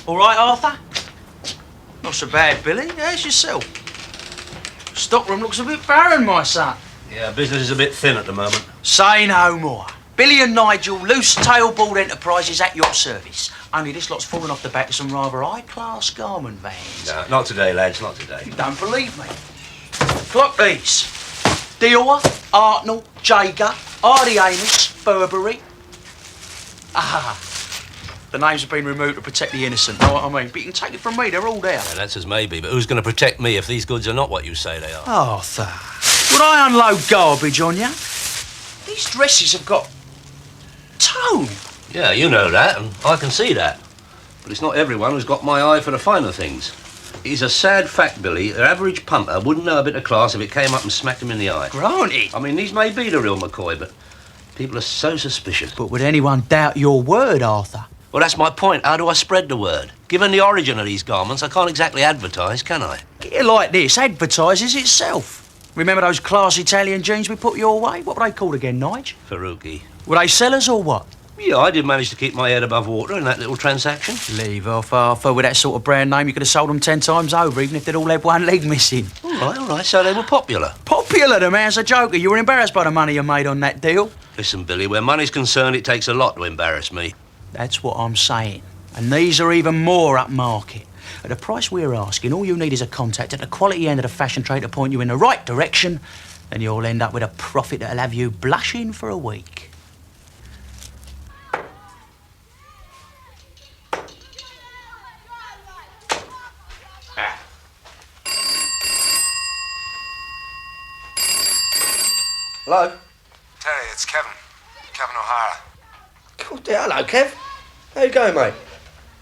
All right, Arthur? Not so bad, Billy. How's yourself? Stockroom looks a bit barren, my son. Yeah, business is a bit thin at the moment. Say no more. Billy and Nigel, Loose Tailboard Enterprises at your service. Only this lot's fallen off the back of some rather high-class garment vans. No, not today, lads, not today. You don't believe me. Clock these. Dewar, Artnell, Jager, Hardy Amos, Burberry. Ah, the names have been removed to protect the innocent, know what I mean? But you can take it from me, they're all there. Yeah, that's as maybe, but who's going to protect me if these goods are not what you say they are? Arthur, would I unload garbage on you? These dresses have got tone. Yeah, you know that, and I can see that. But it's not everyone who's got my eye for the finer things. It's a sad fact, Billy. The average punter wouldn't know a bit of class if it came up and smacked him in the eye. Granted. I mean, these may be the real McCoy, but people are so suspicious. But would anyone doubt your word, Arthur? Well, that's my point. How do I spread the word? Given the origin of these garments, I can't exactly advertise, can I? Get it like this, advertises itself. Remember those class Italian jeans we put your way? What were they called again, Nige? Faruqi. Were they sellers or what? Yeah, I did manage to keep my head above water in that little transaction. Leave off, Arthur. With that sort of brand name, you could have sold them 10 times over, even if they'd all had one leg missing. All right, so they were popular. Popular, the man's a joker. You were embarrassed by the money you made on that deal. Listen, Billy, where money's concerned, it takes a lot to embarrass me. That's what I'm saying. And these are even more upmarket. At the price we're asking, all you need is a contact at the quality end of the fashion trade to point you in the right direction, and you'll end up with a profit that'll have you blushing for a week. Hello? Terry, it's Kevin. Kevin O'Hara. God, yeah, hello, Kev. How you going, mate?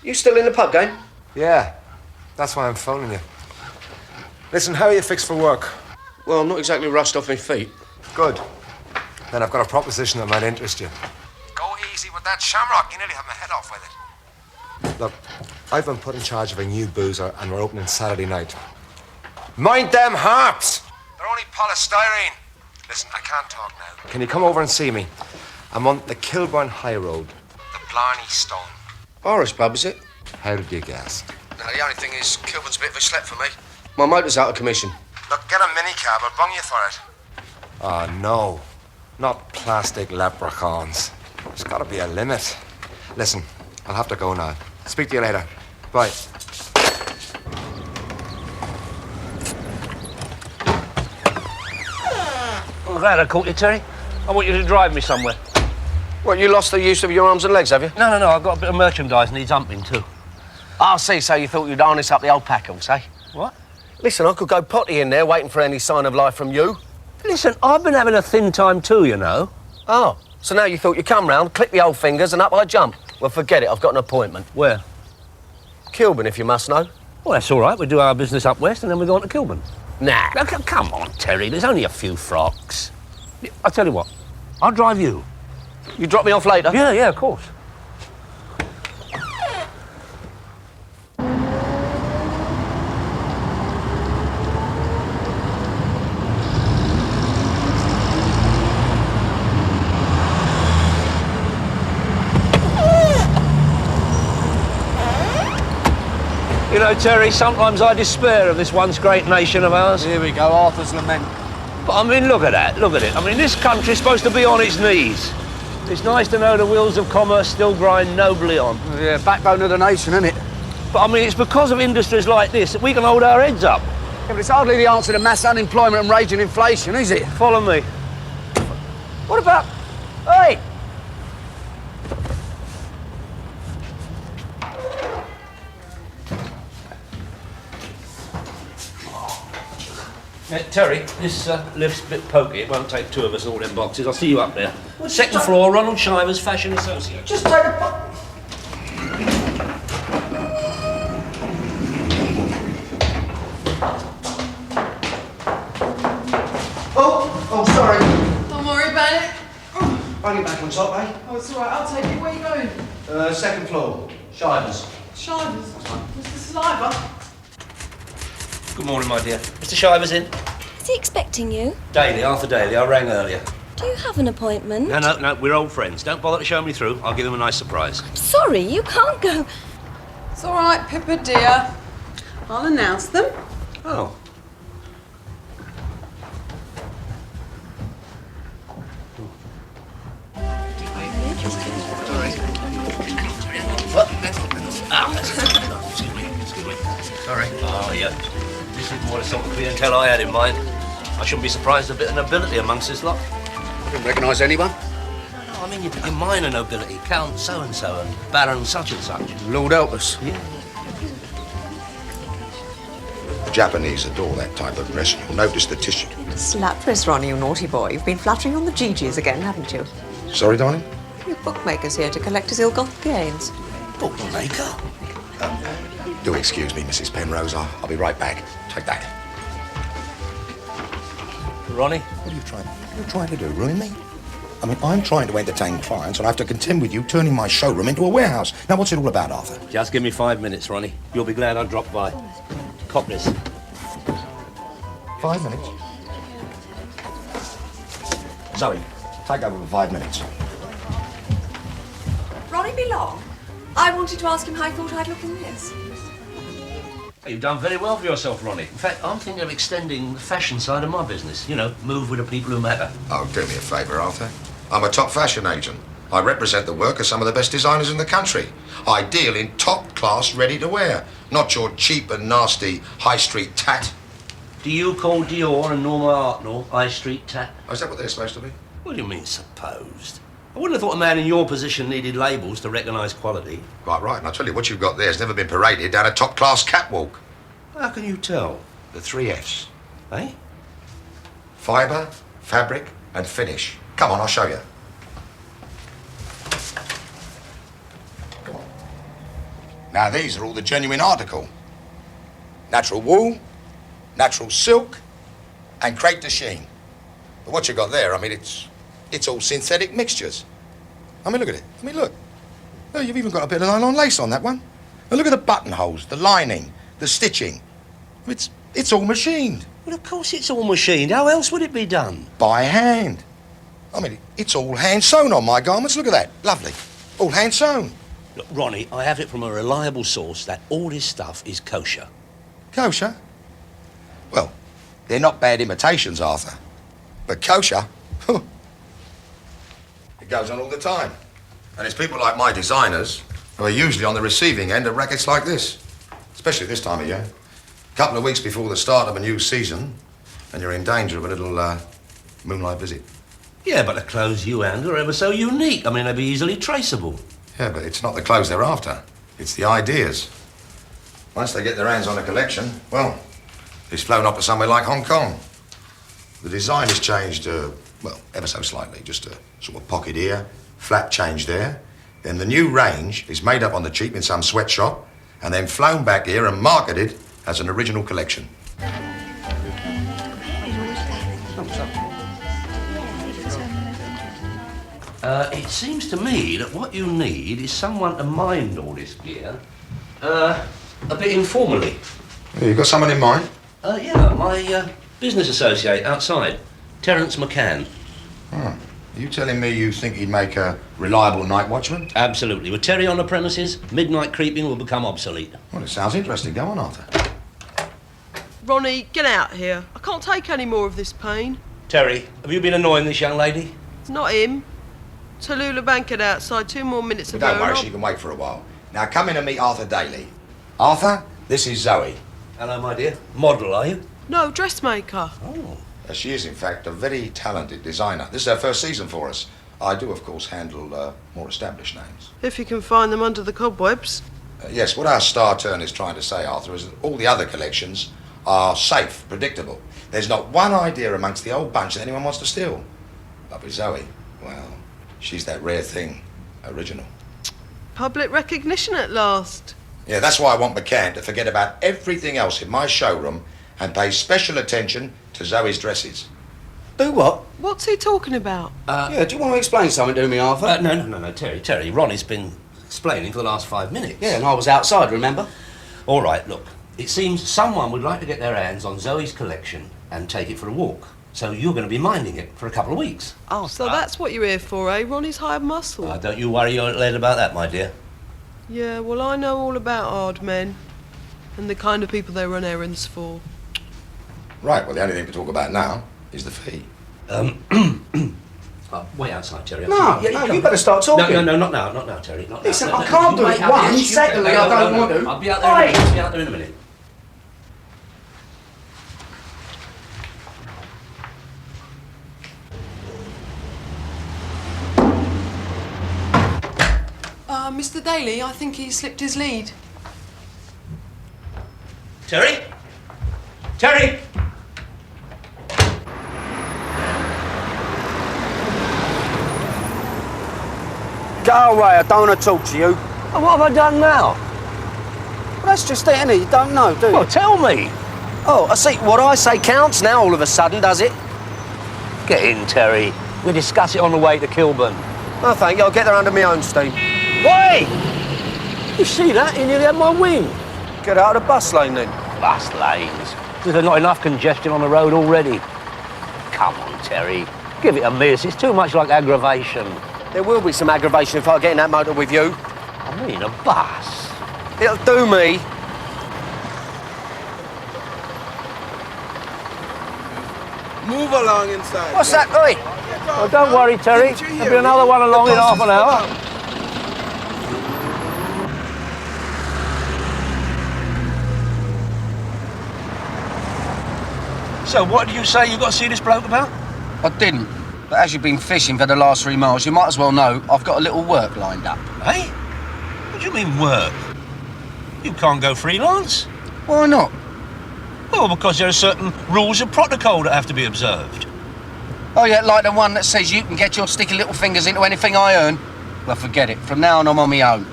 You still in the pub game? Yeah, that's why I'm phoning you. Listen, how are you fixed for work? Well, I'm not exactly rushed off my feet. Good. Then I've got a proposition that might interest you. Go easy with that shamrock. You nearly have my head off with it. Look, I've been put in charge of a new boozer and we're opening Saturday night. Mind them harps! They're only polystyrene. Listen, I can't talk now. Can you come over and see me? I'm on the Kilburn High Road. The Blarney Stone. Irish pub, is it? How did you guess? No, the only thing is, Kilburn's a bit of a schlep for me. My motor's out of commission. Look, get a minicab. I'll bung you for it. Oh, no. Not plastic leprechauns. There's got to be a limit. Listen, I'll have to go now. Speak to you later. Bye. I'm glad I caught you, Terry. I want you to drive me somewhere. What, you lost the use of your arms and legs, have you? No, I've got a bit of merchandise needs humping too. I see, so you thought you'd harness up the old packles, eh? What? Listen, I could go potty in there waiting for any sign of life from you. Listen, I've been having a thin time too, you know. Oh, so now you thought you'd come round, click the old fingers and up I jump. Well, forget it, I've got an appointment. Where? Kilburn, if you must know. Well, that's all right. We do our business up west and then we go on to Kilburn. Nah. Now, come on, Terry. There's only a few frocks. I'll tell you what. I'll drive you. You drop me off later? Yeah, of course. You know, Terry, sometimes I despair of this once great nation of ours. Here we go, Arthur's lament. But I mean, look at that, look at it. I mean, this country's supposed to be on its knees. It's nice to know the wheels of commerce still grind nobly on. Yeah, backbone of the nation, isn't it? But I mean, it's because of industries like this that we can hold our heads up. Yeah, but it's hardly the answer to mass unemployment and raging inflation, is it? Follow me. What about... Hey! Terry, this lift's a bit pokey. It won't take two of us all them boxes. I'll see you up there. Second floor, Ronald Shyver's Fashion Associate. Just take a... Oh, sorry. Don't worry about it. Only back on top, eh? Oh, it's all right. I'll take it. Where are you going? Second floor. Shivers. Shivers. Mr. Sliver. Good morning, my dear. Mr. Shyver's in. Is he expecting you? Daly, Arthur Daly. I rang earlier. Do you have an appointment? No, we're old friends. Don't bother to show me through. I'll give him a nice surprise. Sorry, you can't go. It's all right, Pippa, dear. I'll announce them. Oh. Excuse me. Sorry. Oh, yeah. This is more the sort of clientele I had in mind. I shouldn't be surprised a bit of nobility amongst this lot. Didn't recognise anyone? No, I mean your minor nobility, Count so-and-so and Baron such-and-such. Lord help us. Yeah. The Japanese adore that type of dress. You'll notice the tissue. Slap wrist, Ronnie, you naughty boy. You've been flattering on the Gigi's again, haven't you? Sorry, darling? Your bookmaker's here to collect his ill-gotten gains. Bookmaker? Do excuse me, Mrs. Penrose. I'll be right back. Take that. Ronnie? What are you trying to do? Ruin me? I mean, I'm trying to entertain clients and I have to contend with you turning my showroom into a warehouse. Now, what's it all about, Arthur? Just give me 5 minutes, Ronnie. You'll be glad I dropped by. Cop this. 5 minutes? Zoe, take over for 5 minutes. Ronnie be long? I wanted to ask him how he thought I'd look in this. You've done very well for yourself, Ronnie. In fact, I'm thinking of extending the fashion side of my business. You know, move with the people who matter. Oh, do me a favour, Arthur. I'm a top fashion agent. I represent the work of some of the best designers in the country. I deal in top-class ready-to-wear, not your cheap and nasty high street tat. Do you call Dior and Norma Artnell High Street tat? Oh, is that what they're supposed to be? What do you mean, supposed? I wouldn't have thought a man in your position needed labels to recognise quality. Quite right, and I tell you, what you've got there has never been paraded down a top-class catwalk. How can you tell? The 3 Fs. Eh? Fibre, fabric, and finish. Come on, I'll show you. Come on. Now, these are all the genuine article. Natural wool, natural silk, and crepe de chine. But what you got there, I mean, it's all synthetic mixtures. I mean, look at it. I mean, look. Oh, you've even got a bit of nylon lace on that one. Now, look at the buttonholes, the lining, the stitching. It's all machined. Well, of course it's all machined. How else would it be done? By hand. I mean, it's all hand sewn on my garments. Look at that. Lovely. All hand sewn. Look, Ronnie, I have it from a reliable source that all this stuff is kosher. Kosher? Well, they're not bad imitations, Arthur. But kosher? It goes on all the time. And it's people like my designers who are usually on the receiving end of rackets like this. Especially this time of year. A couple of weeks before the start of a new season, and you're in danger of a little moonlight visit. Yeah, but the clothes you handle are ever so unique. I mean, they'd be easily traceable. Yeah, but it's not the clothes they're after. It's the ideas. Once they get their hands on a collection, well, it's flown up to somewhere like Hong Kong. The design has changed, well, ever so slightly. Just a sort of pocket here, flap change there. Then the new range is made up on the cheap in some sweatshop, and then flown back here and marketed as an original collection. It seems to me that what you need is someone to mind all this gear, a bit informally. Yeah, you got someone in mind? Yeah, my business associate outside, Terence McCann. Are you telling me you think he'd make a reliable night watchman? Absolutely. With Terry on the premises, midnight creeping will become obsolete. Well, it sounds interesting. Go on, Arthur. Ronnie, get out here. I can't take any more of this pain. Terry, have you been annoying this young lady? It's not him. Tallulah Bankhead outside. 2 more minutes But of don't her worry, and she can wait for a while. Now, come in and meet Arthur Daly. Arthur, this is Zoe. Hello, my dear. Model, are you? No, dressmaker. Oh. She is, in fact, a very talented designer. This is her first season for us. I do, of course, handle more established names. If you can find them under the cobwebs. Yes, what our star turn is trying to say, Arthur, is that all the other collections are safe, predictable. There's not one idea amongst the old bunch that anyone wants to steal. But with Zoe, well, she's that rare thing, original. Public recognition at last. Yeah, that's why I want McCann to forget about everything else in my showroom and pay special attention to Zoe's dresses. Do what? What's he talking about? Yeah, do you want to explain something to me, Arthur? No, Terry. Ronnie's been explaining for the last 5 minutes. Yeah, and I was outside, remember? All right, look. It seems someone would like to get their hands on Zoe's collection and take it for a walk. So you're going to be minding it for a couple of weeks. Oh, so that's what you're here for, eh? Ronnie's hired muscle. Don't you worry your little head about that, my dear. Yeah, well, I know all about hard men and the kind of people they run errands for. Right, well, the only thing to talk about now is the fee. Wait outside, Terry. No, you better start talking. No, not now, Terry. Not Listen, now. I can't do it. One, secondly, I don't want to. I'll be out there. I'll be out there in a minute. Mr. Daly, I think he slipped his lead. Terry? Terry! Go away, I don't want to talk to you. And what have I done now? Well, that's just it, innit? You don't know, do you? Well, tell me. Oh, I see. What I say counts now all of a sudden, does it? Get in, Terry. We'll discuss it on the way to Kilburn. No, thank you. I'll get there under my own steam. Wait! You see that? He nearly had my wing. Get out of the bus lane, then. Bus lanes. There's not enough congestion on the road already. Come on, Terry. Give it a miss. It's too much like aggravation. There will be some aggravation if I get in that motor with you. I mean, a bus. It'll do me. Move along inside. What's that, oi? Oh, don't worry, Terry. There'll be another one along in half an hour. So, what did you say you got to see this bloke about? I didn't. But as you've been fishing for the last 3 miles, you might as well know I've got a little work lined up. Hey? What do you mean, work? You can't go freelance. Why not? Well, because there are certain rules of protocol that have to be observed. Oh, yeah, like the one that says you can get your sticky little fingers into anything I earn. Well, forget it. From now on, I'm on my own.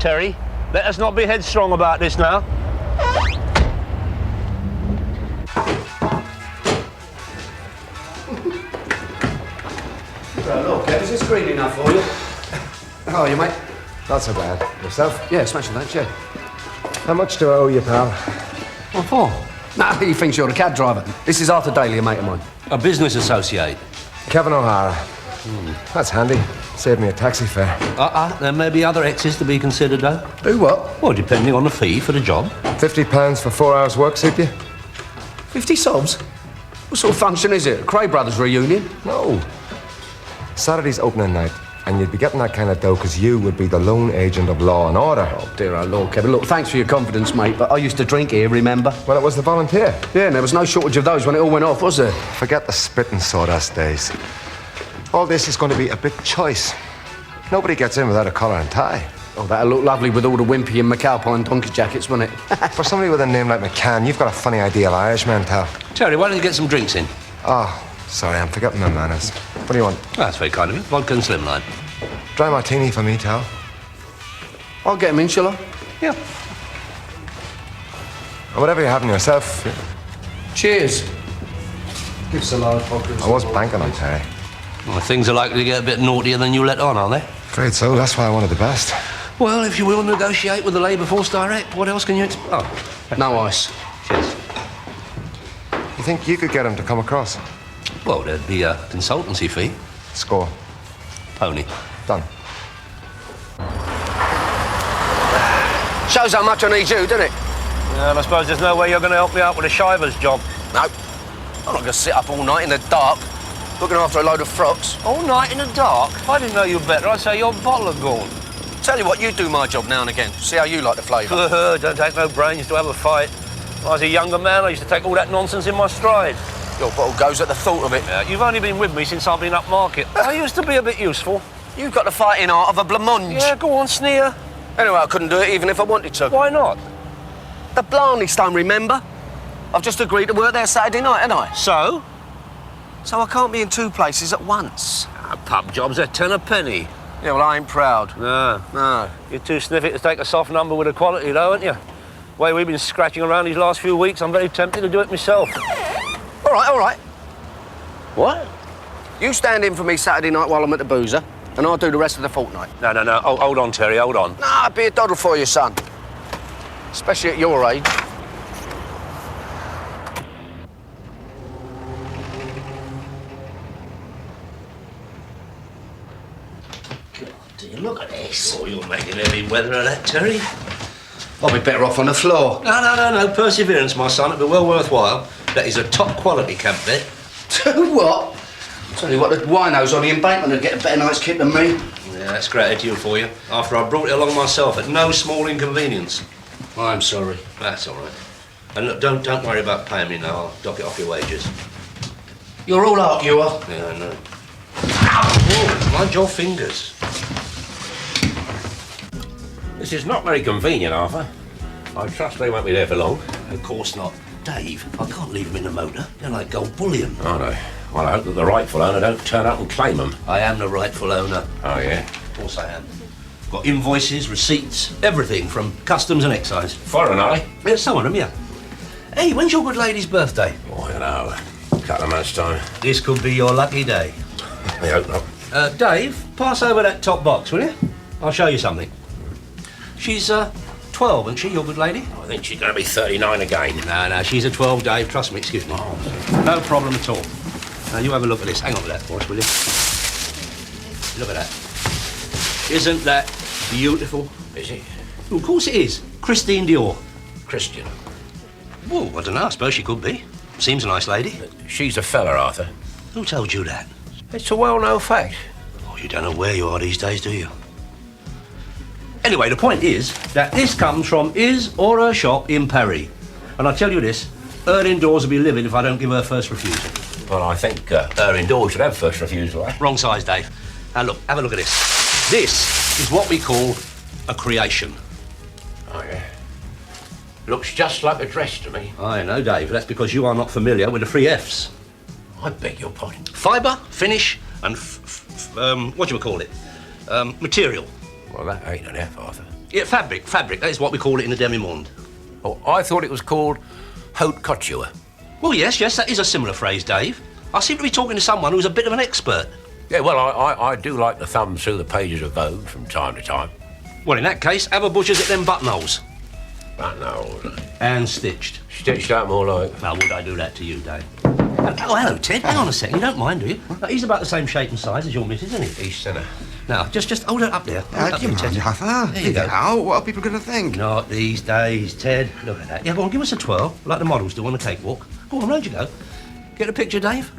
Terry, let us not be headstrong about this now. Look, Kev, is this green enough for you? How are you, mate? Not so bad. Yourself? Yeah, smashing that, yeah. How much do I owe you, pal? What for? Nah, he thinks you're a cab driver. This is Arthur Daly, a mate of mine. A business associate. Kevin O'Hara. That's handy. Saved me a taxi fare. There may be other X's to be considered, though. Do what? Well, depending on the fee for the job. £50 for 4 hours work, suit you? 50 sobs? What sort of function is it? A Cray Brothers reunion? No. Saturday's opening night, and you'd be getting that kind of dough because you would be the lone agent of law and order. Oh, dear old Lord, Kevin. Look, thanks for your confidence, mate, but I used to drink here, remember? Well, it was the volunteer. Yeah, and there was no shortage of those when it all went off, was there? Forget the spit and sawdust days. All this is going to be a big choice. Nobody gets in without a collar and tie. Oh, that'll look lovely with all the wimpy and McAlpine donkey jackets, won't it? For somebody with a name like McCann, you've got a funny idea of Irishman, Tal. Terry, why don't you get some drinks in? Oh, sorry, I'm forgetting my manners. What do you want? Oh, that's very kind of you. Vodka and slimline. Dry martini for me, Tal. I'll get him in, shall I? Yeah. Or whatever you're having yourself. Cheers. Give us a large vodka. I was banking on Terry. Well, things are likely to get a bit naughtier than you let on, aren't they? Afraid so. That's why I wanted the best. Well, if you will negotiate with the Labour Force direct, what else can you expect? Oh, no ice. Cheers. You think you could get him to come across? Well, there'd be a consultancy fee. Score. Pony. Done. Shows how much I need you, doesn't it? Yeah, and I suppose there's no way you're going to help me out with a Shyver's job. No. I'm not going to sit up all night in the dark, looking after a load of frocks. All night in the dark? If I didn't know you better, I'd say your bottle of gone. Tell you what, you do my job now and again. See how you like the flavour. Don't take no brains to have a fight. When I was a younger man, I used to take all that nonsense in my stride. Your bottle goes at the thought of it. You've only been with me since I've been up market. I used to be a bit useful. You've got the fighting art of a blancmange. Yeah, go on, sneer. Anyway, I couldn't do it even if I wanted to. Why not? The Blarney Stone, remember? I've just agreed to work there Saturday night, haven't I? So? So I can't be in two places at once. Pub jobs are 10 a penny. Yeah, well, I ain't proud. No. No. You're too sniffy to take a soft number with a quality, though, aren't you? The way we've been scratching around these last few weeks, I'm very tempted to do it myself. All right, all right. What? You stand in for me Saturday night while I'm at the boozer, and I'll do the rest of the fortnight. No. Oh, hold on, Terry, hold on. Nah, be a doddle for you, son. Especially at your age. Dear, look at this. Oh, you're making heavy weather of that, Terry. I'll be better off on the floor. No. Perseverance, my son. It'll be well worthwhile. That is a top quality camp bed. What? Tell you what, the winos on the embankment would get a better night's keep than me. Yeah, that's gratitude for you. After I brought it along myself at no small inconvenience. I'm sorry. That's all right. And look, don't worry about paying me now. I'll dock it off your wages. You're all out, you are. Yeah, I know. Ow! Mind your fingers. This is not very convenient, Arthur. I trust they won't be there for long. Of course not. Dave, I can't leave them in the motor. They're like gold bullion. Oh, no. Well, I hope that the rightful owner don't turn up and claim them. I am the rightful owner. Oh, yeah? Of course I am. Got invoices, receipts, everything from customs and excise. Foreign, are they? Yeah, some of them, yeah. Hey, when's your good lady's birthday? Oh, I don't know. A couple of months' time. This could be your lucky day. I hope not. Dave, pass over that top box, will you? I'll show you something. She's 12, isn't she, your good lady? I think she's going to be 39 again. No, she's a 12, Dave. Trust me, excuse me. Oh, no problem at all. Now, you have a look at this. Hang on to that for us, will you? Look at that. Isn't that beautiful? is it? Well, of course it is. Christine Dior. Christian. Well, I don't know. I suppose she could be. Seems a nice lady. She's a fella, Arthur. Who told you that? It's a well-known fact. Oh, you don't know where you are these days, do you? Anyway, the point is that this comes from his or her shop in Paris. And I tell you this, her indoors will be livid if I don't give her first refusal. Well, I think her indoors should have first refusal, eh? Wrong size, Dave. Now, look, have a look at this. This is what we call a creation. Oh, yeah. Looks just like a dress to me. I know, Dave. That's because you are not familiar with the 3 Fs. I beg your pardon. Fibre, finish, and what do you call it? Material. Well, that ain't an F, Arthur. Yeah, fabric. That is what we call it in the demi-monde. Oh, I thought it was called haute couture. Well, yes, that is a similar phrase, Dave. I seem to be talking to someone who's a bit of an expert. Yeah, well, I do like to thumb through the pages of Vogue from time to time. Well, in that case, have a butcher's at them buttonholes. Buttonholes. And stitched. Stitched up more like. Now, would I do that to you, Dave? Oh, hello, Ted. Hang on a second. You don't mind, do you? He's about the same shape and size as your missus, isn't he? He's thinner. Now, just hold it up there. Hold it up Give there, me Ted. Arthur. There you go. Now, what are people going to think? Not these days, Ted. Look at that. Yeah, go on, give us a twirl, like the models do on the cakewalk. Go on, round you go. Get a picture, Dave?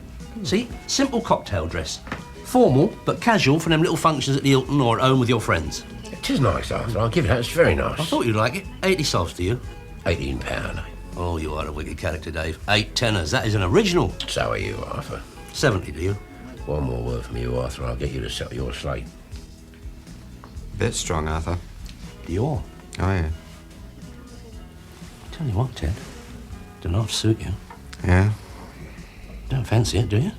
See? Simple cocktail dress. Formal, but casual for them little functions at the Hilton or at home with your friends. It is nice, Arthur. I'll give you that. It's very nice. I thought you'd like it. 80 sols to you. £18. Oh, you are a wicked character, Dave. 8 tenors. That is an original. So are you, Arthur. 70 to you. One more word from you, Arthur, and I'll get you to settle your slate. Bit strong, Arthur. Dior. Oh, yeah. Tell you what, Ted. Don't know if to suit you. Yeah? Don't fancy it, do you?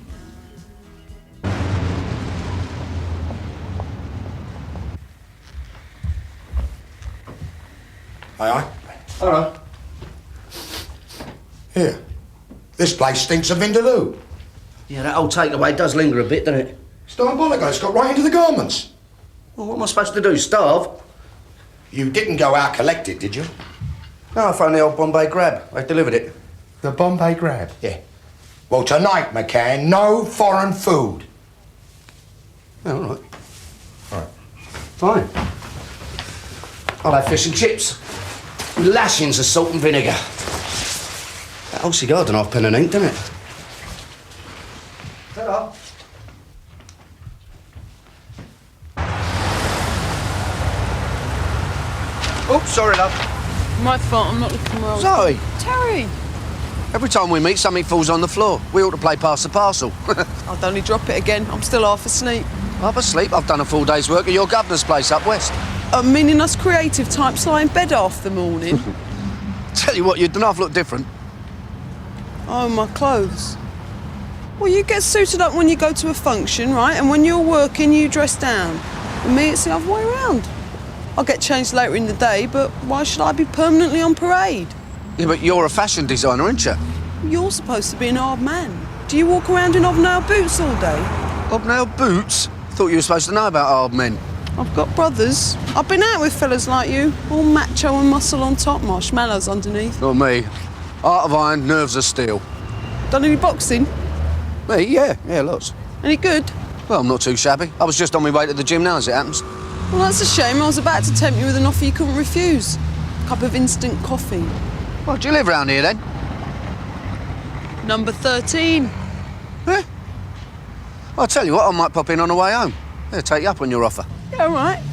Aye. Hello. Here. This place stinks of Vindaloo. Yeah, that old takeaway does linger a bit, doesn't it? It's diabolical. It's got right into the garments. Well, what am I supposed to do, starve? You didn't go out collect it, did you? No, I found the old Bombay grab. They delivered it. The Bombay grab? Yeah. Well, tonight, McCann, no foreign food. Oh, all right. All right. Fine. I'll have fish and chips. With lashings of salt and vinegar. That old cigar done half pen and ink, doesn't it? Ta-ra. Oh, sorry, love. My fault, I'm not looking well. Zoe, Terry! every time we meet, something falls on the floor. We ought to play pass the parcel. I'd only drop it again. I'm still half asleep. Half asleep? I've done a full day's work at your governor's place up west. Meaning us creative types lie in bed half the morning. Tell you what, you don't half look different. Oh, my clothes. Well, you get suited up when you go to a function, right? And when you're working, you dress down. With me, it's the other way around. I'll get changed later in the day, but why should I be permanently on parade? Yeah, but you're a fashion designer, aren't you? You're supposed to be an odd man. Do you walk around in hobnail boots all day? Hobnail boots? Thought you were supposed to know about hard men. I've got brothers. I've been out with fellas like you, all macho and muscle on top, marshmallows underneath. Not me. Heart of iron, nerves of steel. Done any boxing? Me? Yeah, lots. Any good? Well, I'm not too shabby. I was just on my way to the gym now, as it happens. Well, that's a shame. I was about to tempt you with an offer you couldn't refuse. A cup of instant coffee. Well, do you live round here, then? Number 13. Eh? I'll tell you what, I might pop in on the way home. Yeah, take you up on your offer. Yeah, all right.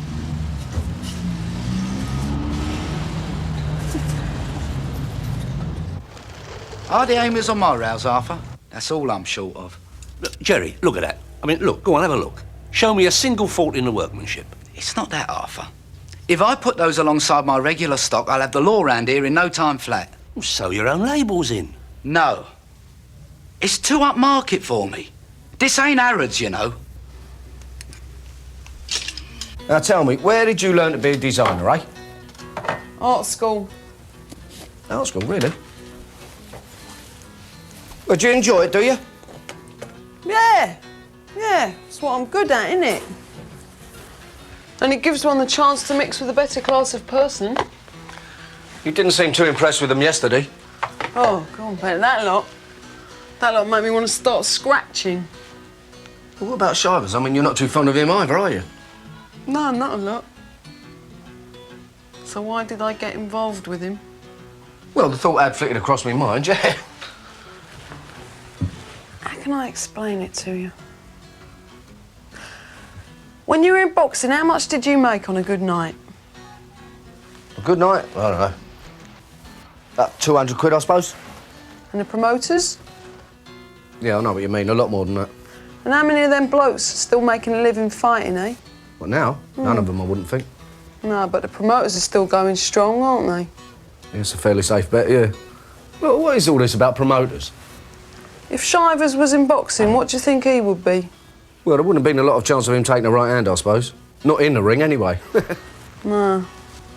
Are the aimers on my rails, Arthur? That's all I'm short of. Look, Jerry, look at that. I mean, look, go on, have a look. Show me a single fault in the workmanship. It's not that, Arthur. If I put those alongside my regular stock, I'll have the law round here in no time flat. Sew your own labels in. No. It's too upmarket for me. This ain't Harrods, you know. Now tell me, where did you learn to be a designer, eh? Art school. Art school, really? Well, do you enjoy it, do you? Yeah. It's what I'm good at, innit? And it gives one the chance to mix with a better class of person. You didn't seem too impressed with them yesterday. Oh, go on, mate, that lot made me want to start scratching. Well, what about Shyver's? I mean, you're not too fond of him either, are you? No, not a lot. So why did I get involved with him? Well, the thought had flickered across my mind, yeah. How can I explain it to you? When you were in boxing, how much did you make on a good night? A good night? I don't know. About 200 quid, I suppose. And the promoters? Yeah, I know what you mean. A lot more than that. And how many of them blokes are still making a living fighting, eh? What, now? None of them, I wouldn't think. No, but the promoters are still going strong, aren't they? Yeah, it's a fairly safe bet, yeah. Well, what is all this about promoters? If Shyvers was in boxing, what do you think he would be? Well, there wouldn't have been a lot of chance of him taking a right hand, I suppose. Not in the ring, anyway. No.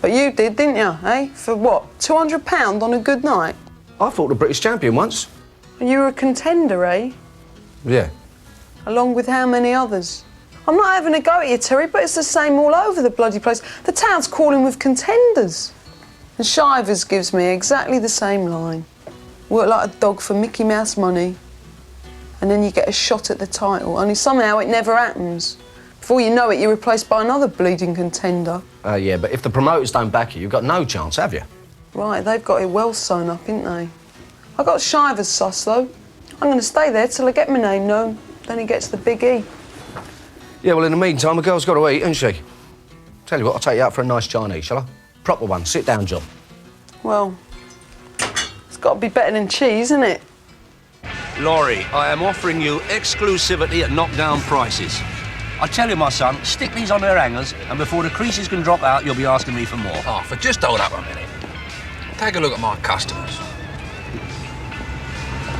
But you did, didn't you, eh? For what, £200 on a good night? I fought the British champion once. And you were a contender, eh? Yeah. Along with how many others? I'm not having a go at you, Terry, but it's the same all over the bloody place. The town's calling with contenders. And Shyvers gives me exactly the same line. Work like a dog for Mickey Mouse money, and then you get a shot at the title, only somehow it never happens. Before you know it, you're replaced by another bleeding contender. Yeah, but if the promoters don't back you, you've got no chance, have you? Right, they've got it well sewn up, ain't they? I got Shyvers sus, though. I'm going to stay there till I get my name known. Then he gets the big E. Yeah, well, in the meantime, a girl's got to eat, hasn't she? Tell you what, I'll take you out for a nice Chinese, shall I? Proper one, sit-down job. Well, it's got to be better than cheese, isn't it? Laurie, I am offering you exclusivity at knockdown prices. I tell you, my son, stick these on their hangers, and before the creases can drop out, you'll be asking me for more. Arthur, just hold up a minute. Take a look at my customers.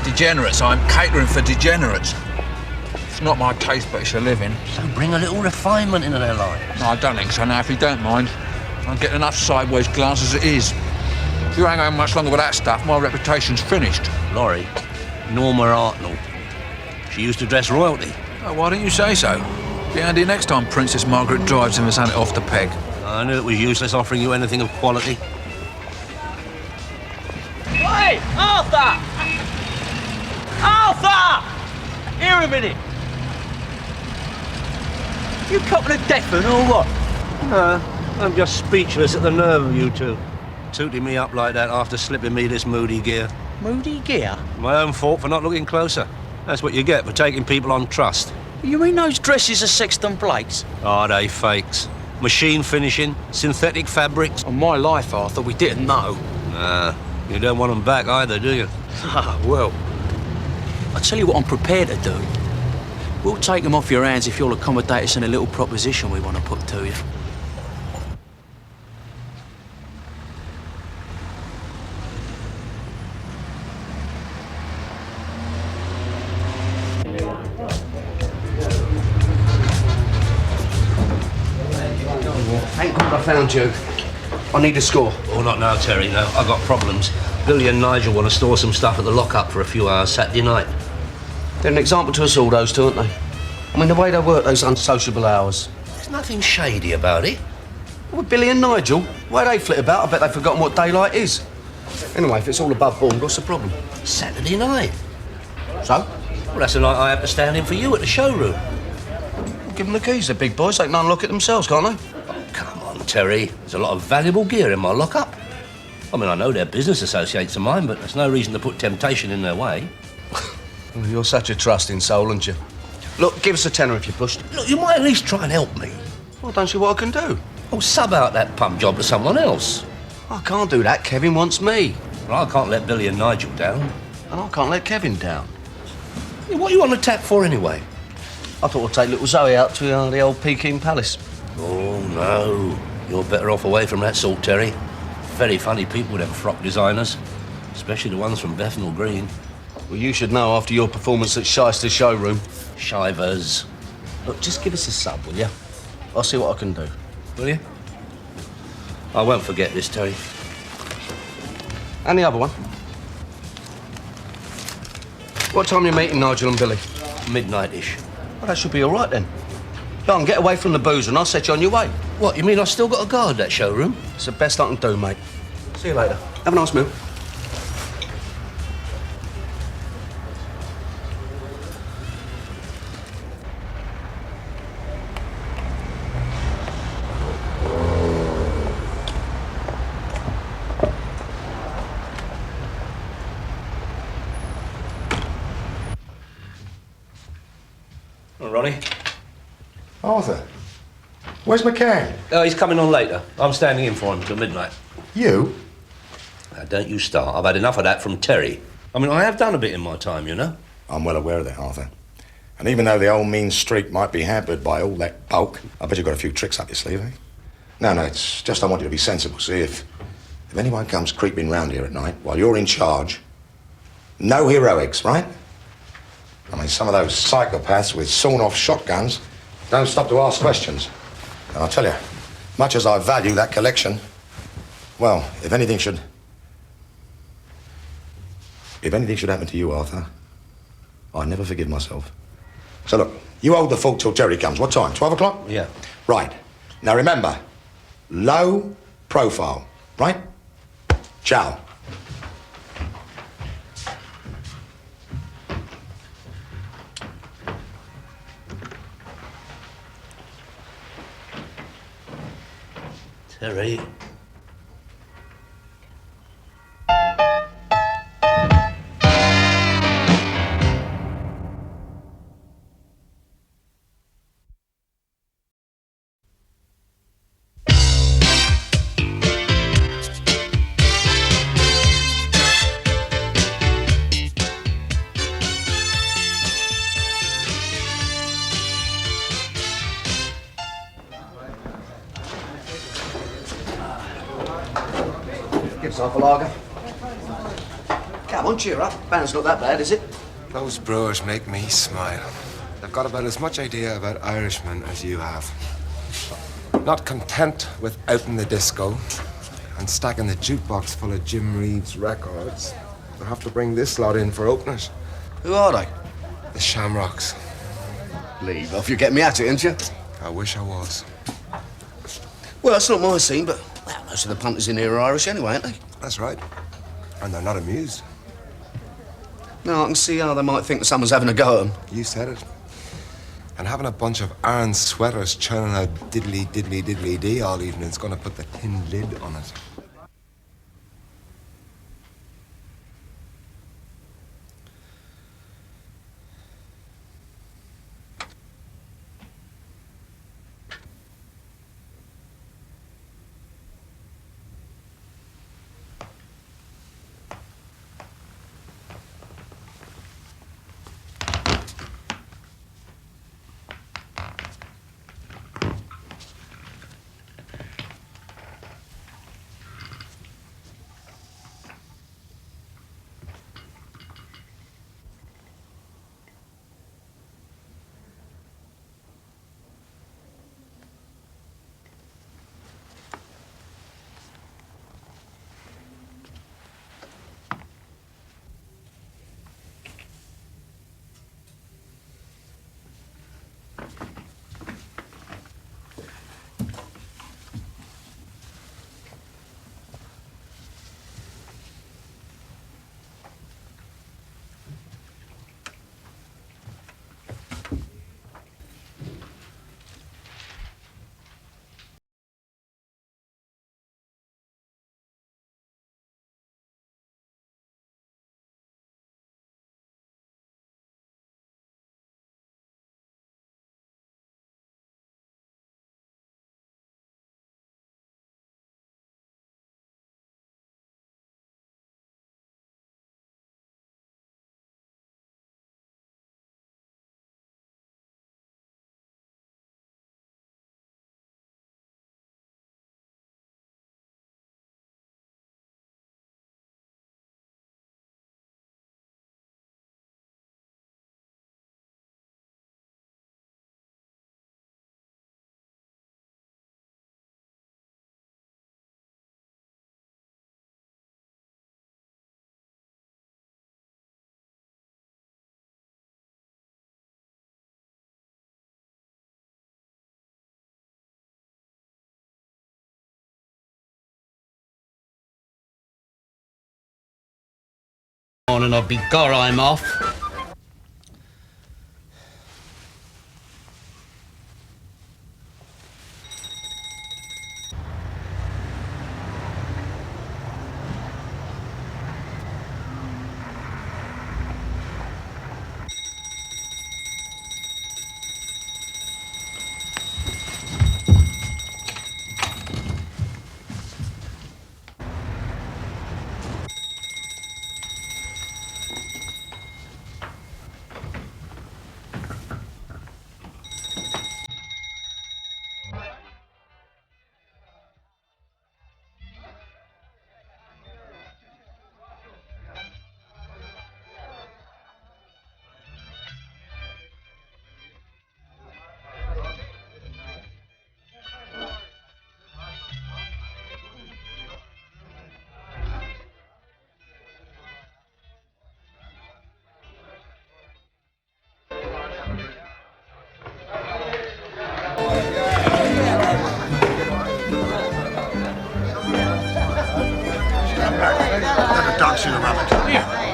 Degenerates. I'm catering for degenerates. It's not my taste, but it's a living. So bring a little refinement into their lives. No, I don't think so now, if you don't mind. I'm getting enough sideways glance as it is. If you hang on much longer with that stuff, my reputation's finished. Laurie, Norma Artnell. She used to dress royalty. Oh, why didn't you say so? Be handy next time Princess Margaret drives him and sent it off the peg. I knew it was useless offering you anything of quality. Hey, Arthur! Arthur! Here a minute. You couple of deafened or what? No, I'm just speechless at the nerve of you two. Tooting me up like that after slipping me this moody gear. Moody gear? My own fault for not looking closer. That's what you get for taking people on trust. You mean those dresses are Sexton Blake's? Are they fakes? Machine finishing, synthetic fabrics? On my life, Arthur, we didn't know. Nah, you don't want them back either, do you? Ah, well, I'll tell you what I'm prepared to do. We'll take them off your hands if you'll accommodate us in a little proposition we want to put to you. found you. I need a score. Oh, not now, Terry, no. I've got problems. Billy and Nigel want to store some stuff at the lock-up for a few hours Saturday night. They're an example to us all, those two, aren't they? I mean, the way they work those unsociable hours. There's nothing shady about it. With Billy and Nigel, the way they flit about, I bet they've forgotten what daylight is. Anyway, if it's all above board, what's the problem? Saturday night. So? Well, that's the night I have to stand in for you at the showroom. Give them the keys, they're big boys. They can unlock it themselves, can't they? Oh, come on, Terry. There's a lot of valuable gear in my lock-up. I mean, I know they're business associates of mine, but there's no reason to put temptation in their way. Well, you're such a trusting soul, aren't you? Look, give us a tenner if you pushed. Look, you might at least try and help me. Well, don't see what I can do. Oh, sub out that pump job to someone else. I can't do that. Kevin wants me. Well, I can't let Billy and Nigel down. And I can't let Kevin down. Yeah, what are you on the tap for, anyway? I thought I'd take little Zoe out to the old Peking Palace. Oh, no. You're better off away from that sort, Terry. Very funny people, them frock designers. Especially the ones from Bethnal Green. Well, you should know after your performance at Shyster's showroom. Shyver's. Look, just give us a sub, will you? I'll see what I can do. Will you? I won't forget this, Terry. And the other one. What time are you meeting Nigel and Billy? Midnight-ish. Well, that should be all right, then. Go on, get away from the booze and I'll set you on your way. What, you mean I've still got to guard that showroom? It's the best I can do, mate. See you later. Have a nice meal. Oh, Ronnie? Arthur, where's McCann? Oh, he's coming on later. I'm standing in for him till midnight. You? Now, don't you start. I've had enough of that from Terry. I mean, I have done a bit in my time, you know. I'm well aware of that, Arthur. And even though the old mean streak might be hampered by all that bulk, I bet you've got a few tricks up your sleeve, eh? No, it's just I want you to be sensible. See, if anyone comes creeping round here at night while you're in charge, no heroics, right? I mean, some of those psychopaths with sawn-off shotguns don't stop to ask questions. And I'll tell you, much as I value that collection, well, if anything should happen to you, Arthur, I never forgive myself. So look, you hold the fort till Terry comes. What time? 12 o'clock? Yeah. Right. Now remember, low profile, right? Ciao. Terry. Give us half a lager. Come on, cheer up. Band's not that bad, is it? Those brewers make me smile. They've got about as much idea about Irishmen as you have. Not content with out in the disco and stacking the jukebox full of Jim Reeves records, they have to bring this lot in for openers. Who are they? The Shamrocks. Leave off. You're getting me at it, aren't you? I wish I was. Well, that's not my scene, but well, most of the punters in here are Irish anyway, aren't they? That's right. And they're not amused. No, I can see how they might think that someone's having a go at them. You said it. And having a bunch of iron sweaters churning out diddly, diddly, diddly dee all evening is going to put the tin lid on it. morning, I'll be gore I'm off.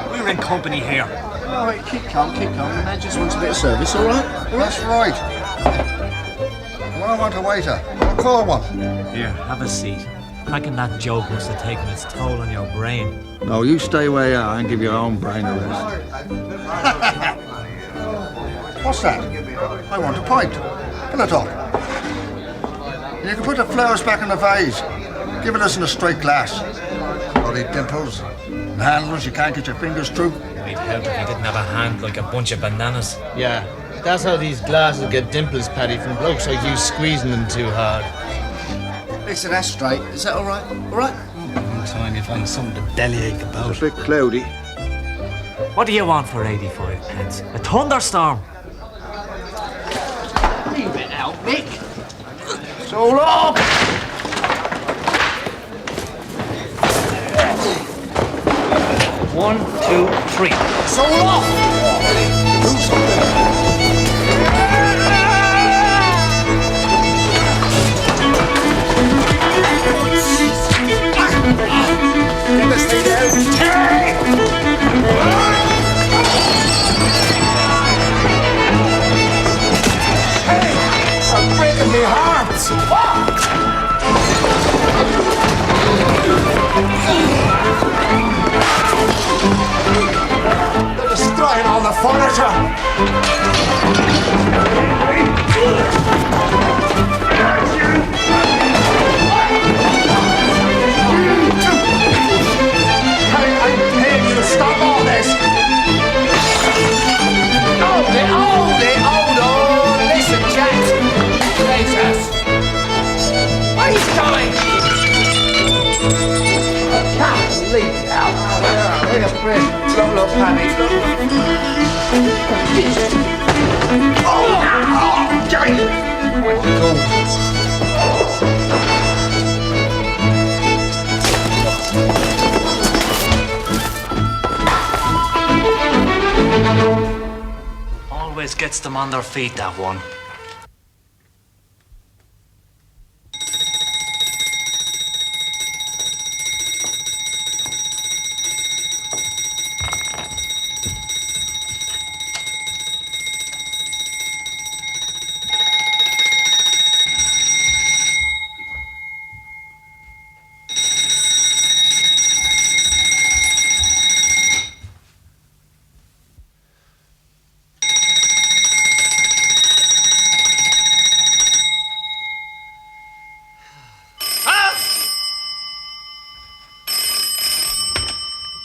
We're in company here. All right, keep calm, keep calm. The man just wants a bit of service, all right? That's right. When I want a waiter, I'll call one. Here, have a seat. Cracking that joke must have taken its toll on your brain. No, you stay where you are and give your own brain a rest. What's that? I want a pint. Fill it up. And you can put the flowers back in the vase. Give it us in a straight glass. Bloody dimples. And handles you can't get your fingers through. We'd help if you didn't have a hand like a bunch of bananas. Yeah, that's how these glasses get dimples, Paddy, from blokes like you squeezing them too hard. Listen, that's straight. Is that all right? All right? I'm trying to find something to bellyache about. It's a bit cloudy. What do you want for 85 pence? A thunderstorm? Leave it out, Mick. So long! 1, 2, 3. So long! Do something. Get this thing out. Hey! I'm breaking my heart! They're destroying all the furniture! I'm paying you to stop all this! Hold on! Listen, Jack! Jesus! Where are you going? Leave it out. Take a breath. Look, Paddy. Oh, Jake! Always gets them on their feet, that one.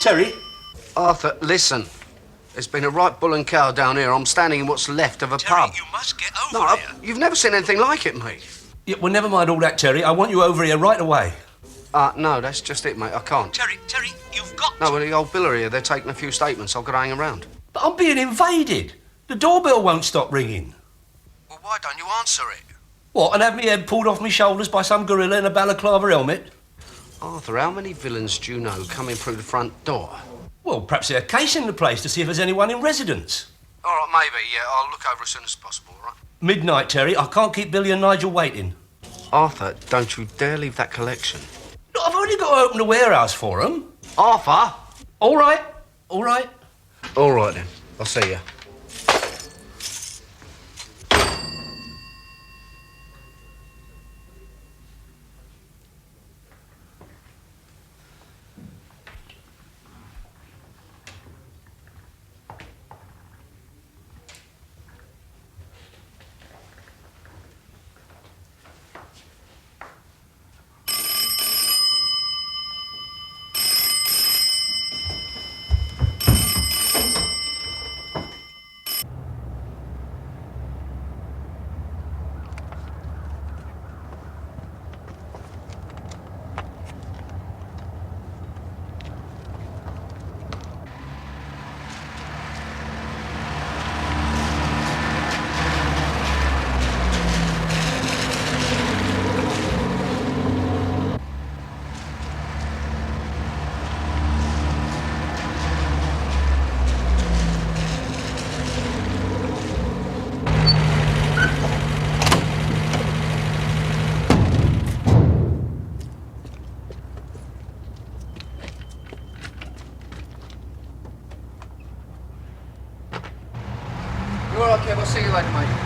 Terry? Arthur, listen. There's been a right bull and cow down here. I'm standing in what's left of a pub. You must get over here. You've never seen anything like it, mate. Yeah, well, never mind all that, Terry. I want you over here right away. No, that's just it, mate. I can't. Terry, you've got No, well, the old Biller here, they're taking a few statements. I've got to hang around. But I'm being invaded. The doorbell won't stop ringing. Well, why don't you answer it? What, and have me head pulled off my shoulders by some gorilla in a balaclava helmet? Arthur, how many villains do you know coming through the front door? Well, perhaps they're casing the place to see if there's anyone in residence. All right, maybe, yeah. I'll look over as soon as possible, all right? Midnight, Terry. I can't keep Billy and Nigel waiting. Arthur, don't you dare leave that collection. Look, I've only got to open the warehouse for them. Arthur! All right. All right? All right then. I'll see you. You're all right, Kev. I'll see you later, mate.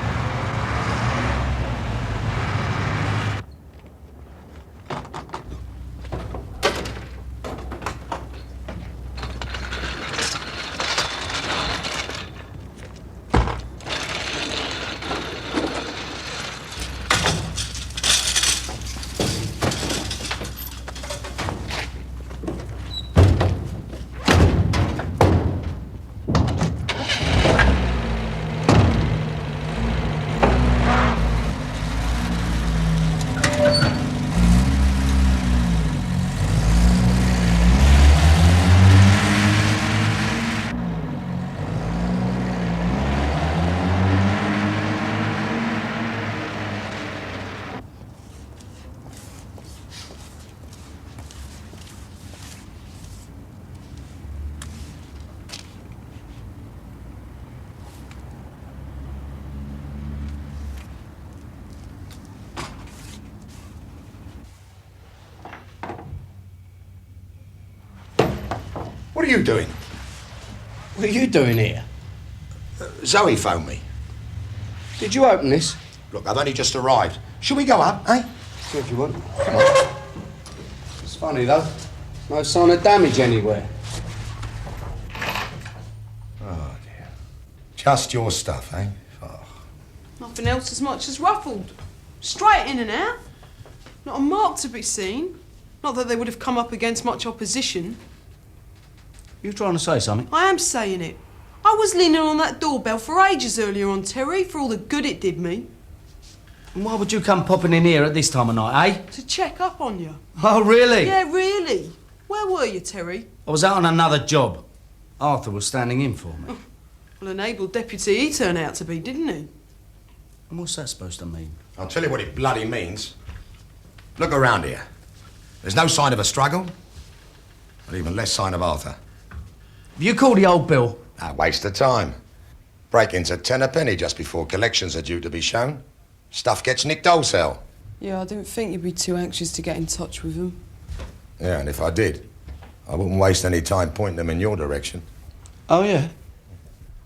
What are you doing? What are you doing here? Zoe phoned me. Did you open this? Look, I've only just arrived. Should we go up, eh? See if you want. Come on. It's funny, though. No sign of damage anywhere. Oh, dear. Just your stuff, eh? Oh. Nothing else as much as ruffled. Straight in and out. Not a mark to be seen. Not that they would have come up against much opposition. You trying to say something? I am saying it. I was leaning on that doorbell for ages earlier on, Terry, for all the good it did me. And why would you come popping in here at this time of night, eh? To check up on you. Oh, really? Yeah, really. Where were you, Terry? I was out on another job. Arthur was standing in for me. Well, an able deputy he turned out to be, didn't he? And what's that supposed to mean? I'll tell you what it bloody means. Look around here. There's no sign of a struggle, but even less sign of Arthur. Have you called the old bill? A waste of time. Break-ins at 10 a penny just before collections are due to be shown. Stuff gets nicked wholesale. Yeah, I didn't think you'd be too anxious to get in touch with him. Yeah, and if I did, I wouldn't waste any time pointing them in your direction. Oh, yeah?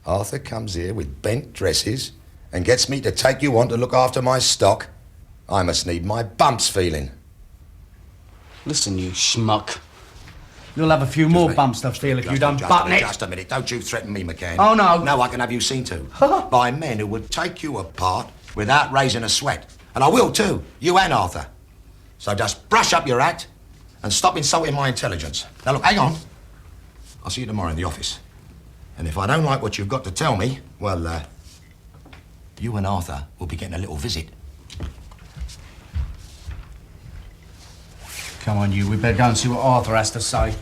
Arthur comes here with bent dresses and gets me to take you on to look after my stock. I must need my bumps feeling. Listen, you schmuck. You'll have a few more bumps to feel if you don't button it. Just a minute. Don't you threaten me, McCann. Oh, no. No, I can have you seen to. By men who would take you apart without raising a sweat. And I will too, you and Arthur. So just brush up your act and stop insulting my intelligence. Now look, hang on. I'll see you tomorrow in the office. And if I don't like what you've got to tell me, well, you and Arthur will be getting a little visit. Come on, you. We better go and see what Arthur has to say.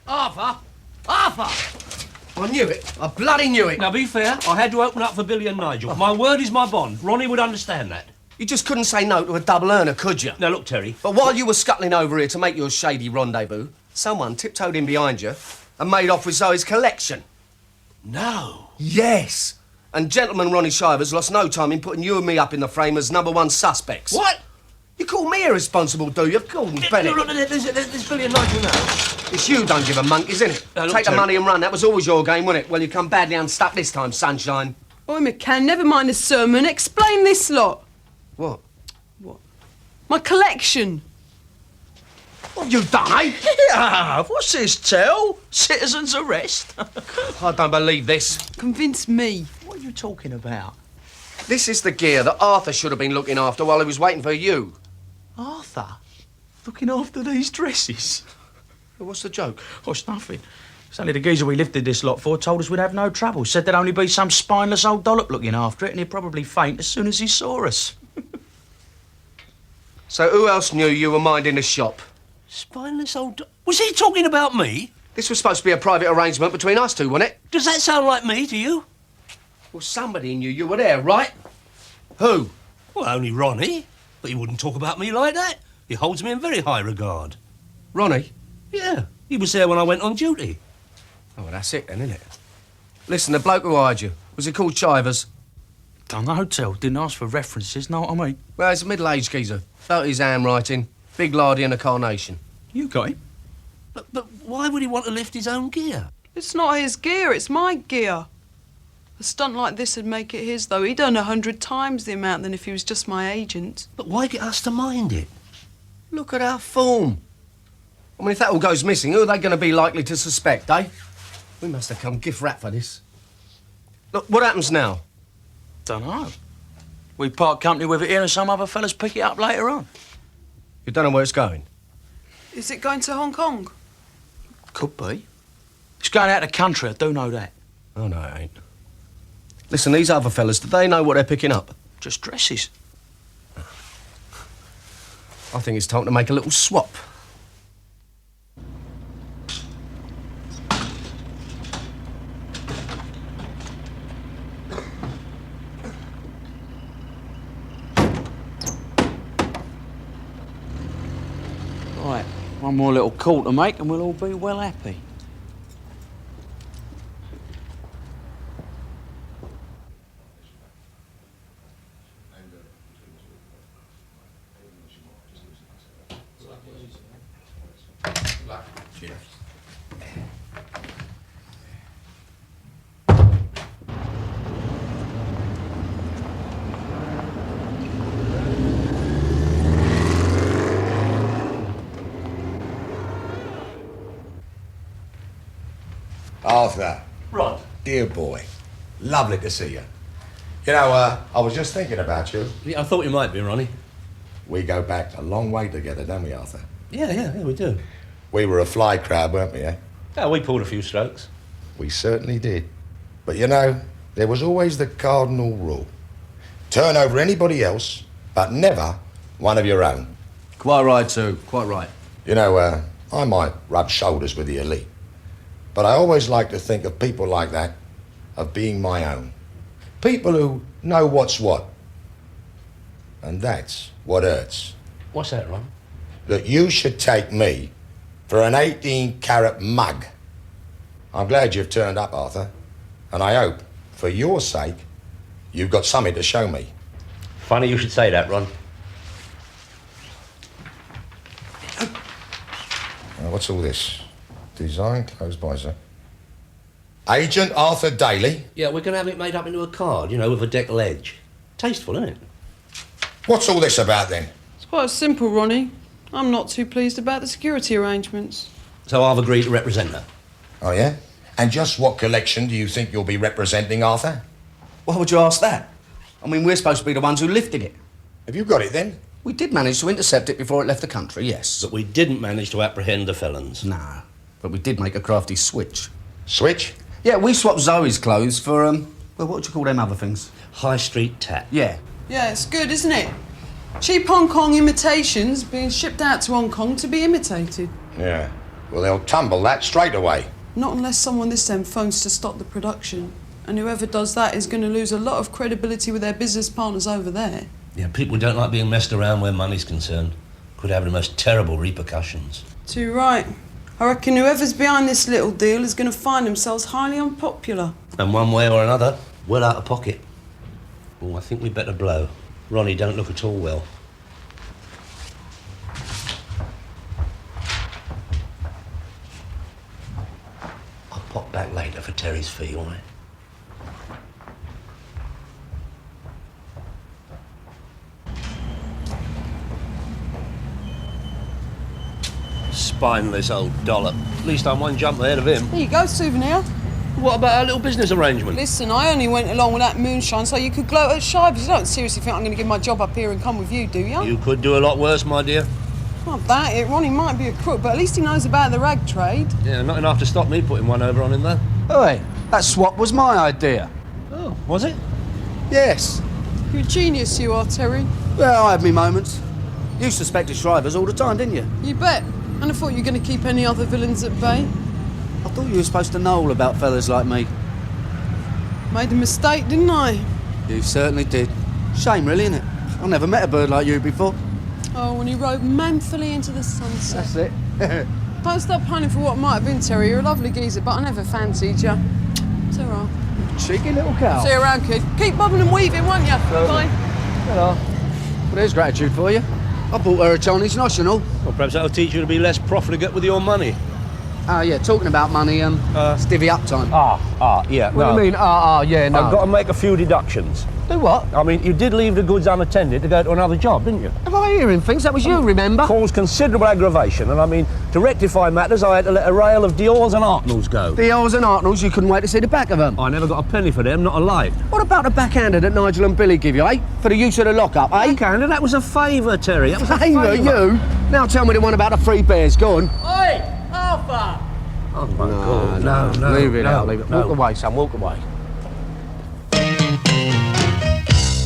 Arthur! Arthur! I knew it. I bloody knew it. Now, be fair, I had to open up for Billy and Nigel. My word is my bond. Ronnie would understand that. You just couldn't say no to a double earner, could you? Now, look, Terry. But while you were scuttling over here to make your shady rendezvous, someone tiptoed in behind you and made off with Zoe's collection. No. Yes. And gentleman Ronald Shyver's lost no time in putting you and me up in the frame as #1 suspects. What? You call me irresponsible, do you? Call me Bennett. Look, there's Billy and Nigel now. It's you don't give a monkeys, innit? Look, Take the Terry. money and run. That was always your game, wasn't it? Well, you come badly unstuck this time, sunshine. Oi, McCann, never mind the sermon. Explain this lot. What? My collection. What have you done, eh? Yeah, what's this, Tell? Citizen's arrest? I don't believe this. Convince me. What are you talking about? This is the gear that Arthur should have been looking after while he was waiting for you. Arthur? Looking after these dresses? What's the joke? Oh, it's nothing. It's only the geezer we lifted this lot for told us we'd have no trouble. Said there'd only be some spineless old dollop looking after it and he'd probably faint as soon as he saw us. So who else knew you were minding the shop? Spineless old... Was he talking about me? This was supposed to be a private arrangement between us two, wasn't it? Does that sound like me to you? Well, somebody knew you were there, right? Who? Well, only Ronnie. But he wouldn't talk about me like that. He holds me in very high regard. Ronnie? Yeah, he was there when I went on duty. Oh, well, that's it then, isn't it? Listen, the bloke who hired you, was he called Shyvers? Done the hotel, didn't ask for references, know what I mean? Well, he's a middle-aged geezer. Felt his handwriting. Big lardy and a carnation. You got him. But why would he want to lift his own gear? It's not his gear, it's my gear. A stunt like this would make it his, though. He'd earn 100 times the amount than if he was just my agent. But why get us to mind it? Look at our form. I mean, if that all goes missing, who are they going to be likely to suspect, eh? We must have come gift-wrapped for this. Look, what happens now? Dunno. We part company with it here and some other fellas pick it up later on. You don't know where it's going? Is it going to Hong Kong? Could be. It's going out of the country, I do know that. Oh, no, it ain't. Listen, these other fellas, do they know what they're picking up? Just dresses. I think it's time to make a little swap. Right, one more little call to make and we'll all be well happy. Arthur. Rod. Dear boy. Lovely to see you. You know, I was just thinking about you. Yeah, I thought you might be, Ronnie. We go back a long way together, don't we, Arthur? Yeah, we do. We were a fly crowd, weren't we, eh? Yeah, we pulled a few strokes. We certainly did. But you know, there was always the cardinal rule. Turn over anybody else, but never one of your own. Quite right, too. Quite right. You know, I might rub shoulders with the elite, but I always like to think of people like that of being my own. People who know what's what. And that's what hurts. What's that, Ron? That you should take me for an 18-carat mug. I'm glad you've turned up, Arthur. And I hope, for your sake, you've got something to show me. Funny you should say that, Ron. What's all this? Design closed by, sir. Agent Arthur Daly. Yeah, we're going to have it made up into a card, you know, with a deckle edge. Tasteful, isn't it? What's all this about, then? It's quite simple, Ronnie. I'm not too pleased about the security arrangements. So I've agreed to represent her. Oh, yeah? And just what collection do you think you'll be representing, Arthur? Why would you ask that? I mean, we're supposed to be the ones who lifted it. Have you got it, then? We did manage to intercept it before it left the country, yes. But we didn't manage to apprehend the felons. No, but we did make a crafty switch. Switch? Yeah, we swapped Zoe's clothes for, well, what would you call them other things? High street tat. Yeah. Yeah, it's good, isn't it? Cheap Hong Kong imitations being shipped out to Hong Kong to be imitated. Yeah. Well, they'll tumble that straight away. Not unless someone this end phones to stop the production. And whoever does that is going to lose a lot of credibility with their business partners over there. Yeah, people don't like being messed around where money's concerned. Could have the most terrible repercussions. Too right. I reckon whoever's behind this little deal is going to find themselves highly unpopular. And one way or another, well out of pocket. Oh, I think we'd better blow. Ronnie don't look at all well. pop back later for Terry's fee, all right? Spineless old dollop. At least I'm one jump ahead of him. There you go, souvenir. What about our little business arrangement? Listen, I only went along with that moonshine so you could gloat at Shyver's. You don't seriously think I'm going to give my job up here and come with you, do you? You could do a lot worse, my dear. Not that it. Ronnie might be a crook, but at least he knows about the rag trade. Yeah, not enough to stop me putting one over on him, though. Oi, that swap was my idea. Oh, was it? Yes. You're a genius, you are, Terry. Well, I have me moments. You suspected Shrivers all the time, didn't you? You bet. And I thought you were going to keep any other villains at bay. I thought you were supposed to know all about fellas like me. Made a mistake, didn't I? You certainly did. Shame, really, innit? I never met a bird like you before. Oh, when he rode manfully into the sunset. That's it. Don't stop pining for what might have been, Terry. You're a lovely geezer, but I never fancied you. Ta-ra. Cheeky little cow. See you around, kid. Keep bobbing and weaving, won't you? Bye. Hello. Well, there's gratitude for you. I bought her a Chinese national. Well, perhaps that'll teach you to be less profligate with your money. Ah, yeah, talking about money, divvy up time. Yeah, What do you mean, yeah, no? I've got to make a few deductions. Do what? I mean, you did leave the goods unattended to go to another job, didn't you? Am I hearing things? That was you, remember? Caused considerable aggravation, and I mean, to rectify matters, I had to let a rail of Dior's and Artnells go. Dior's and Artnells, you couldn't wait to see the back of them. I never got a penny for them, not a light. What about the backhander that Nigel and Billy give you, eh? For the use of the lockup, eh? Backhander? That was a favour, Terry. That was a favour, you? Now tell me the one about the three bears. Go on. Oi, Arthur! Oh, my God. No. Leave it no, out, leave it. no. Walk away, son, walk away.